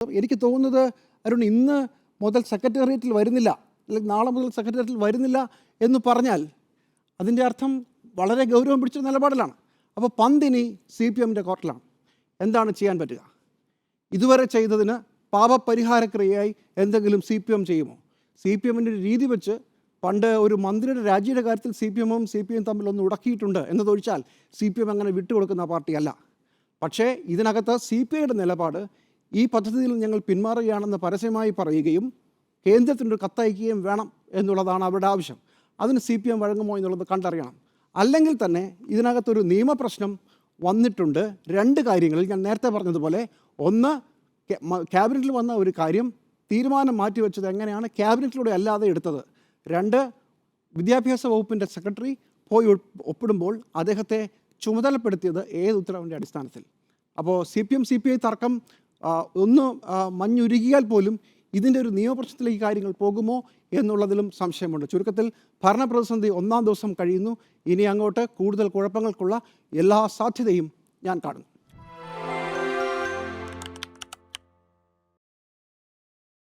എനിക്ക് തോന്നുന്നത് അരുൺ ഇന്ന് മുതൽ സെക്രട്ടേറിയറ്റിൽ വരുന്നില്ല, അല്ലെങ്കിൽ നാളെ മുതൽ സെക്രട്ടേറിയറ്റിൽ വരുന്നില്ല എന്ന് പറഞ്ഞാൽ അതിൻ്റെ അർത്ഥം വളരെ ഗൗരവം പിടിച്ച നിലപാടിലാണ്. അപ്പോൾ പന്തിനി CPMൻ്റെ കോർട്ടിലാണ്. എന്താണ് ചെയ്യാൻ പറ്റുക? ഇതുവരെ ചെയ്തതിന് പാപപരിഹാരക്രിയയായി എന്തെങ്കിലും CPM ചെയ്യുമോ? CPMൻ്റെ ഒരു രീതി വെച്ച് പണ്ട് ഒരു മന്ത്രിയുടെ രാജിയുടെ കാര്യത്തിൽ CPM-ഉം CPM തമ്മിൽ ഒന്ന് ഉടക്കിയിട്ടുണ്ട് എന്നതൊഴിച്ചാൽ CPM അങ്ങനെ വിട്ടുകൊടുക്കുന്ന പാർട്ടിയല്ല. പക്ഷേ ഇതിനകത്ത് CPIയുടെ നിലപാട് ഈ പദ്ധതിയിൽ ഞങ്ങൾ പിന്മാറുകയാണെന്ന് പരസ്യമായി പറയുകയും കേന്ദ്രത്തിനൊരു കത്തയക്കുകയും വേണം എന്നുള്ളതാണ് അവരുടെ ആവശ്യം. അതിന് CPM വഴങ്ങുമോ എന്നുള്ളത് കണ്ടറിയണം. അല്ലെങ്കിൽ തന്നെ ഇതിനകത്തൊരു നിയമപ്രശ്നം വന്നിട്ടുണ്ട്. രണ്ട് കാര്യങ്ങളിൽ ഞാൻ നേരത്തെ പറഞ്ഞതുപോലെ, ഒന്ന് ക്യാബിനറ്റിൽ വന്ന ഒരു കാര്യം തീരുമാനം മാറ്റിവെച്ചത് എങ്ങനെയാണ് ക്യാബിനറ്റിലൂടെ അല്ലാതെ എടുത്തത്. രണ്ട്, വിദ്യാഭ്യാസ വകുപ്പിൻ്റെ സെക്രട്ടറി പോയി ഒപ്പിടുമ്പോൾ അദ്ദേഹത്തെ ചുമതലപ്പെടുത്തിയത് ഏത് ഉത്തരവിൻ്റെ അടിസ്ഥാനത്തിൽ? അപ്പോൾ CPI തർക്കം ഒന്ന് മഞ്ഞുരുകിയാൽ പോലും ഇതിൻ്റെ ഒരു നിയമപ്രശ്നത്തിലേക്ക് കാര്യങ്ങൾ പോകുമോ എന്നുള്ളതിലും സംശയമുണ്ട്. ചുരുക്കത്തിൽ ഭരണപ്രതിസന്ധി ഒന്നാം ദിവസം കഴിയുന്നു. ഇനി അങ്ങോട്ട് കൂടുതൽ കുഴപ്പങ്ങൾക്കുള്ള എല്ലാ സാധ്യതയും ഞാൻ കാണുന്നു.